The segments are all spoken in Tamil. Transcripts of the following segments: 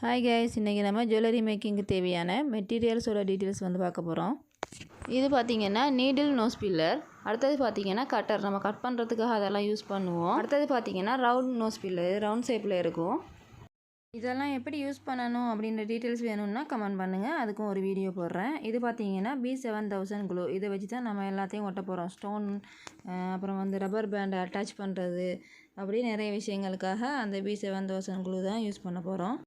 ஹாய் கைஸ், இன்றைக்கி நம்ம ஜுவல்லரி மேக்கிங்க்கு தேவையான மெட்டீரியல்ஸோட டீட்டெயில்ஸ் வந்து பார்க்க போகிறோம். இது பார்த்திங்கன்னா நீடில் நோஸ் பில்லர். அடுத்தது பார்த்திங்கன்னா கட்டர், நம்ம கட் பண்ணுறதுக்காக அதெல்லாம் யூஸ் பண்ணுவோம். அடுத்தது பார்த்திங்கன்னா ரவுண்ட் நோஸ் பில்லர், ரவுண்ட் ஷேப்பில் இருக்கும். இதெல்லாம் எப்படி யூஸ் பண்ணணும் அப்படின்ற டீட்டெயில்ஸ் வேணும்னா கமெண்ட் பண்ணுங்கள், அதுக்கும் ஒரு வீடியோ போடுறேன். இது பார்த்திங்கன்னா B7000 க்ளூ, இதை வச்சு தான் நம்ம எல்லாத்தையும் ஒட்ட போகிறோம். ஸ்டோன், அப்புறம் வந்து ரப்பர் பேண்ட் அட்டாச் பண்ணுறது, அப்படி நிறைய விஷயங்களுக்காக அந்த B7000 க்ளூ தான் யூஸ் பண்ண போகிறோம்.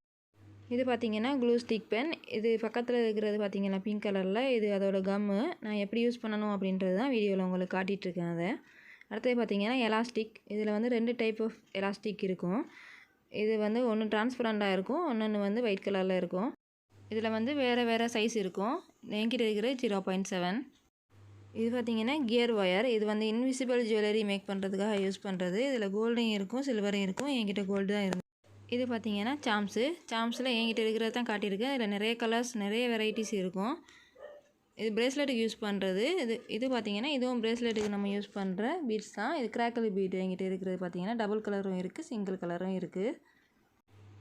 இது பார்த்திங்கன்னா க்ளூ ஸ்டிக் பென். இது பக்கத்தில் இருக்கிறது பார்த்திங்கன்னா பிங்க் கலரில், இது அதோட கம்மு. நான் எப்படி யூஸ் பண்ணணும் அப்படின்றது தான் வீடியோவில் உங்களுக்கு காட்டிகிட்ருக்கேன். அதை அடுத்தது பார்த்திங்கன்னா எலாஸ்டிக். இதில் வந்து 2 டைப் ஆஃப் எலாஸ்டிக் இருக்கும். இது வந்து ஒன்று டிரான்ஸ்பரண்ட்டாக இருக்கும், இன்னொன்று வந்து ஒயிட் கலரில் இருக்கும். இதில் வந்து வேறு சைஸ் இருக்கும். என்கிட்ட இருக்கிற 0.7. இது பார்த்திங்கன்னா கியர் ஒயர். இது வந்து இன்விசிபிள் ஜுவல்லரி மேக் பண்ணுறதுக்காக யூஸ் பண்ணுறது. இதில் கோல்டும் இருக்கும், சில்வரும் இருக்கும். என்கிட்ட கோல்டு தான் இருக்கும். இது பார்த்திங்கன்னா சாம்ஸில் என்கிட்ட இருக்கிறது தான் காட்டியிருக்கேன். இதில் நிறைய கலர்ஸ், நிறைய வெரைட்டிஸ் இருக்கும். இது பிரேஸ்லெட்டுக்கு யூஸ் பண்ணுறது. இது பார்த்திங்கன்னா இதுவும் பிரேஸ்லெட்டுக்கு நம்ம யூஸ் பண்ணுற பீட்ஸ் தான். இது கிராக்கல் பீட். என்கிட்ட இருக்கிறது பார்த்திங்கன்னா டபுள் கலரும் இருக்குது, சிங்கிள் கலரும் இருக்குது.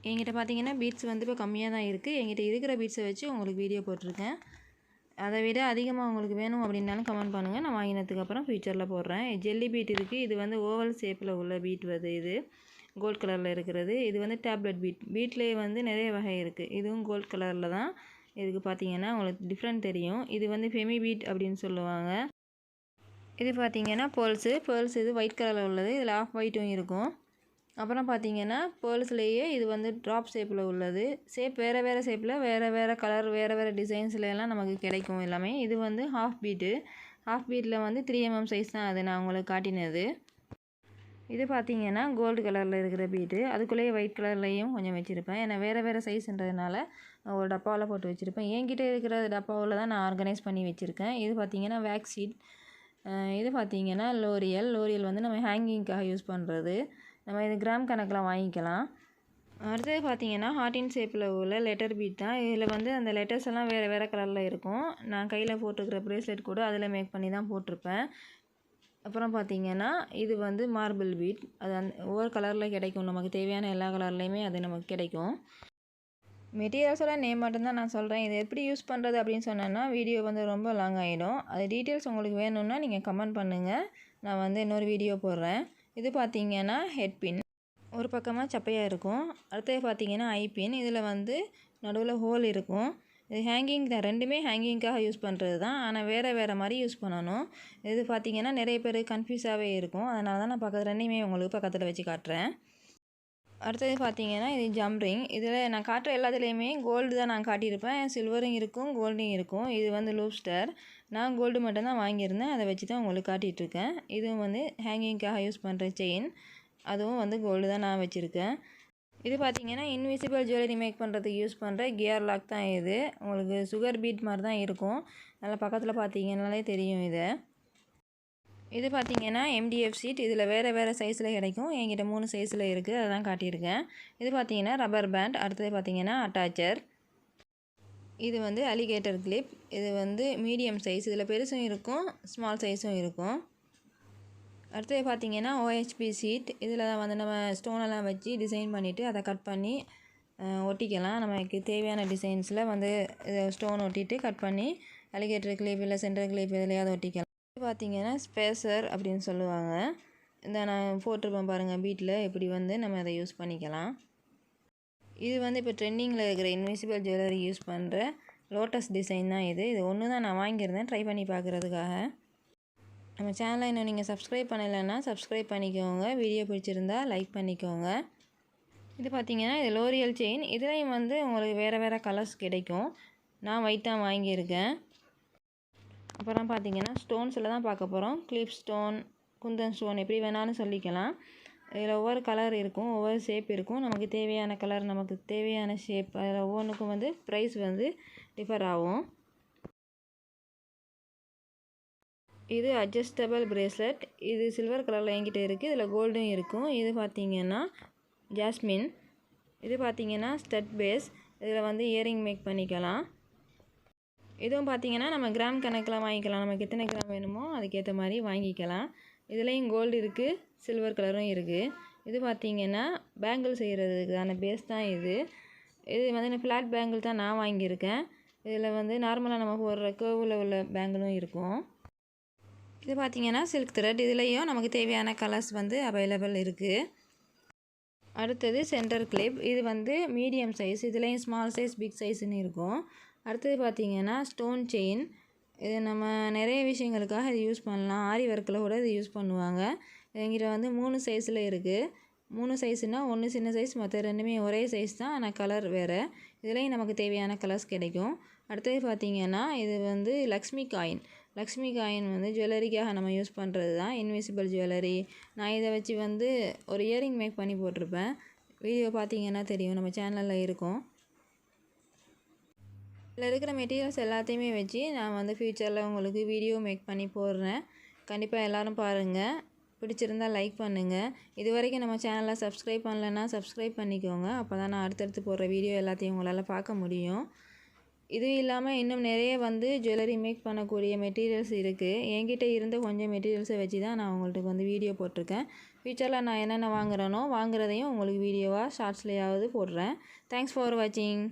என்கிட்ட பார்த்திங்கன்னா பீட்ஸ் வந்து இப்போ கம்மியாக தான் இருக்குது. என்கிட்ட இருக்கிற பீட்ஸை வச்சு உங்களுக்கு வீடியோ போட்டிருக்கேன். அதை விட அதிகமாக உங்களுக்கு வேணும் அப்படின்னாலும் கமெண்ட் பண்ணுங்கள், நான் வாங்கினதுக்கப்புறம் ஃபியூச்சரில் போடுறேன். ஜெல்லி பீட் இருக்குது. இது வந்து ஓவல் ஷேப்பில் உள்ள பீட் வருது. இது கோல்ட் கலரில் இருக்கிறது. இது வந்து டேப்லெட் பீட். பீட்லேயே வந்து நிறைய வகை இருக்குது. இதுவும் கோல்ட் கலரில் தான் இதுக்கு பார்த்திங்கன்னா உங்களுக்கு டிஃப்ரெண்ட் தெரியும். இது வந்து ஃபெமி பீட் அப்படின்னு சொல்லுவாங்க. இது பார்த்திங்கன்னா பேர்ல்ஸ் இது ஒயிட் கலரில் உள்ளது. இதில் ஆஃப் ஒயிட்டும் இருக்கும். அப்புறம் பார்த்திங்கன்னா பேர்ல்ஸ்லேயே இது வந்து ட்ராப் ஷேப்பில் உள்ளது. ஷேப் வேறு ஷேப்பில் வேறு கலர், வேறு டிசைன்ஸில் எல்லாம் நமக்கு கிடைக்கும் எல்லாமே. இது வந்து ஹாஃப் பீட்டில் வந்து 3mm சைஸ் தான் அது நான் உங்களுக்கு காட்டினது. இது பார்த்திங்கன்னா கோல்டு கலரில் இருக்கிற பீட்டு. அதுக்குள்ளேயே ஒயிட் கலர்லேயும் கொஞ்சம் வச்சுருப்பேன். ஏன்னா வேறு சைஸ்ன்றதுனால ஒரு டப்பாவில் போட்டு வச்சுருப்பேன். என்கிட்ட இருக்கிற டப்பாவில் தான் நான் ஆர்கனைஸ் பண்ணி வச்சுருக்கேன். இது பார்த்திங்கன்னா வேக்ஸ் ஷீட். இது பார்த்திங்கன்னா லோரியல் வந்து நம்ம ஹேங்கிங்காக யூஸ் பண்ணுறது. நம்ம இது கிராம் கணக்கில் வாங்கிக்கலாம். அடுத்தது பார்த்திங்கன்னா ஹார்டின் ஷேப்பில் உள்ள லெட்டர் பீட் தான். இதில் வந்து அந்த லெட்டர்ஸ் எல்லாம் வேறு கலரில் இருக்கிற நான் கையில் போட்டுருக்கிற ப்ரேஸ்லெட் கூட அதில் மேக் பண்ணி தான் போட்டிருப்பேன். அப்புறம் பார்த்திங்கன்னா இது வந்து மார்பிள் பீட். அது ஒவ்வொரு கலரில் கிடைக்கும். நமக்கு தேவையான எல்லா கலர்லேயுமே அது நமக்கு கிடைக்கும். மெட்டீரியல்ஸோட நேம் மட்டும்தான் நான் சொல்கிறேன். இது எப்படி யூஸ் பண்ணுறது அப்படின்னு சொன்னேன்னா வீடியோ வந்து ரொம்ப லாங் ஆகிடும். அது டீட்டெயில்ஸ் உங்களுக்கு வேணும்னா நீங்கள் கமெண்ட் பண்ணுங்கள், நான் வந்து இன்னொரு வீடியோ போடுறேன். இது பார்த்திங்கன்னா ஹெட் பின். ஒரு பக்கமாக சப்பையாக இருக்கும். அடுத்தது பார்த்திங்கன்னா ஐ பின். இதில் வந்து நடுவில் ஹோல் இருக்கும். இது ஹேங்கிங் தான். ரெண்டுமே ஹேங்கிங்காக யூஸ் பண்ணுறது தான், ஆனால் வேறு மாதிரி யூஸ் பண்ணணும். இது பார்த்திங்கன்னா நிறைய பேர் கன்ஃபியூஸாகவே இருக்கும். அதனால தான் நான் ரெண்டையுமே உங்களுக்கு பக்கத்தில் வச்சு காட்டுறேன். அடுத்தது பார்த்திங்கன்னா இது ஜம்ரிங். இதில் நான் காட்டுற எல்லாத்துலேயுமே கோல்டு தான் நான் காட்டியிருப்பேன். சில்வரும் இருக்கும், கோல்டும் இருக்கும். இது வந்து லூப்ஸ்டர். நான் கோல்டு மட்டும்தான் வாங்கியிருந்தேன், அதை வச்சு தான் உங்களுக்கு காட்டிகிட்ருக்கேன். இதுவும் வந்து ஹேங்கிங்காக யூஸ் பண்ணுற செயின். அதுவும் வந்து கோல்டு தான் நான் வச்சுருக்கேன். இது பார்த்திங்கன்னா இன்விசிபிள் ஜுவல்லரி மேக் பண்ணுறதுக்கு யூஸ் பண்ணுற கியர் லாக் தான். இது உங்களுக்கு சுகர் பீட் மாதிரி தான் இருக்கும். நல்லா பக்கத்தில் பார்த்திங்கனாலே தெரியும். இது பார்த்திங்கன்னா MDF ஷீட். இதில் வேறு சைஸில் கிடைக்கும். என்கிட்ட 3 சைஸில் இருக்குது, அதை தான் காட்டியிருக்கேன். இது பார்த்திங்கன்னா ரப்பர் பேண்ட். அடுத்தது பார்த்திங்கன்னா அட்டாச்சர். இது வந்து அலிகேட்டர் கிளிப். இது வந்து மீடியம் சைஸ். இதில் பெருசும் இருக்கும், ஸ்மால் சைஸும் இருக்கும். அடுத்தது பார்த்திங்கன்னா OHP ஷீட். இதில் வந்து நம்ம ஸ்டோனெல்லாம் வச்சு டிசைன் பண்ணிவிட்டு அதை கட் பண்ணி ஒட்டிக்கலாம். நமக்கு தேவையான டிசைன்ஸில் வந்து ஸ்டோன் ஒட்டிட்டு கட் பண்ணி அலிகேட்டர் கிளிப் இல்லை சென்டர் கிளிப் எதுலையாவது ஒட்டிக்கலாம். இது பார்த்திங்கன்னா ஸ்பேசர் அப்படின்னு சொல்லுவாங்க. இந்த நான் போட்டிருப்பேன் பாருங்கள் பீட்டில், இப்படி வந்து நம்ம அதை யூஸ் பண்ணிக்கலாம். இது வந்து இப்போ ட்ரெண்டிங்கில் இருக்கிற இன்விசிபிள் ஜுவல்லரி யூஸ் பண்ணுற லோட்டஸ் டிசைன் தான். இது ஒன்று தான் நான் வாங்கியிருந்தேன் ட்ரை பண்ணி பார்க்குறதுக்காக. நம்ம சேனலை இன்னும் நீங்கள் சப்ஸ்கிரைப் பண்ணலைன்னா சப்ஸ்கிரைப் பண்ணிக்கோங்க. வீடியோ பிடிச்சிருந்தா லைக் பண்ணிக்கோங்க. இது பார்த்திங்கன்னா இது லோரியல் செயின். இதுலேயும் வந்து உங்களுக்கு வேறு கலர்ஸ் கிடைக்கும். நான் ஒயிட் தான் வாங்கியிருக்கேன். அப்புறம் பார்த்திங்கன்னா ஸ்டோன்ஸில் தான் பார்க்க போகிறோம். கிளிப் ஸ்டோன், குந்தன் ஸ்டோன், எப்படி வேணாலும் சொல்லிக்கலாம். இதில் ஒவ்வொரு கலர் இருக்கும், ஒவ்வொரு ஷேப் இருக்கும். நமக்கு தேவையான கலர், நமக்கு தேவையான ஷேப், அதில் ஒவ்வொன்றுக்கும் வந்து ப்ரைஸ் வந்து டிஃபர் ஆகும். இது அட்ஜஸ்டபிள் பிரேஸ்லெட். இது சில்வர் கலரில் என்கிட்ட இருக்குது. இதில் கோல்டும் இருக்கும். இது பார்த்திங்கன்னா ஜாஸ்மின். இது பார்த்திங்கன்னா ஸ்டட் பேஸ். இதில் வந்து இயரிங் மேக் பண்ணிக்கலாம். இதுவும் பார்த்திங்கன்னா நம்ம கிராம் கணக்கில் வாங்கிக்கலாம். நமக்கு எத்தனை கிராம் வேணுமோ அதுக்கேற்ற மாதிரி வாங்கிக்கலாம். இதுலேயும் கோல்டு இருக்குது, சில்வர் கலரும் இருக்குது. இது பார்த்திங்கன்னா பேங்கிள் செய்கிறதுக்கான பேஸ் தான். இது வந்து ஃப்ளாட் பேங்கிள் தான் நான் வாங்கியிருக்கேன். இதில் வந்து நார்மலாக நம்ம போடுற கர்வில் உள்ள பேங்கிளும் இருக்கும். இது பார்த்திங்கன்னா சில்க் த்ரெட். இதுலேயும் நமக்கு தேவையான கலர்ஸ் வந்து அவைலபிள் இருக்குது. அடுத்தது சென்டர் கிளிப். இது வந்து மீடியம் சைஸ். இதுலேயும் ஸ்மால் சைஸ் பிக் சைஸ்ன்னு இருக்கும். அடுத்தது பார்த்திங்கன்னா ஸ்டோன் செயின். இது நம்ம நிறைய விஷயங்களுக்காக இது யூஸ் பண்ணலாம். ஆரி ஒர்க்கில் கூட இது யூஸ் பண்ணுவாங்க. என்கிட்ட வந்து 3 சைஸில் இருக்குது. 3 சைஸ்னால் 1 சின்ன சைஸ், மற்ற 2மே ஒரே சைஸ் தான், ஆனால் கலர் வேறு. இதுலேயும் நமக்கு தேவையான கலர்ஸ் கிடைக்கும். அடுத்தது பார்த்திங்கன்னா இது வந்து லக்ஷ்மி காயின். லக்ஷ்மி காயின் வந்து ஜுவல்லரிக்காக நம்ம யூஸ் பண்ணுறது தான், இன்விசிபிள் ஜுவல்லரி. நான் இதை வச்சு வந்து ஒரு இயரிங் மேக் பண்ணி போட்டிருப்பேன். வீடியோ பார்த்திங்கன்னா தெரியும், நம்ம சேனலில் இருக்கும். இதில் இருக்கிற மெட்டீரியல்ஸ் எல்லாத்தையுமே வச்சு நான் வந்து ஃப்யூச்சரில் உங்களுக்கு வீடியோ மேக் பண்ணி போடுறேன். கண்டிப்பாக எல்லோரும் பாருங்கள். பிடிச்சிருந்தால் லைக் பண்ணுங்கள். இது வரைக்கும் நம்ம சேனலை சப்ஸ்கிரைப் பண்ணலைன்னா சப்ஸ்கிரைப் பண்ணிக்கோங்க. அப்போ தான் நான் அடுத்தடுத்து போடுற வீடியோ எல்லாத்தையும் உங்களால் பார்க்க முடியும். இது இல்லாமல் இன்னும் நிறைய வந்து ஜுவல்லரி மேக் பண்ணக்கூடிய மெட்டீரியல்ஸ் இருக்குது. என்கிட்ட இருந்த கொஞ்சம் மெட்டீரியல்ஸை வச்சு தான் நான் உங்களுக்கு வந்து வீடியோ போட்டிருக்கேன். ஃப்யூச்சரில் நான் என்னென்ன வாங்குறேனோ வாங்குறதையும் உங்களுக்கு வீடியோவாக ஷார்ட்ஸ்லேயாவது போடுறேன். தேங்க்ஸ் ஃபார் வாட்சிங்.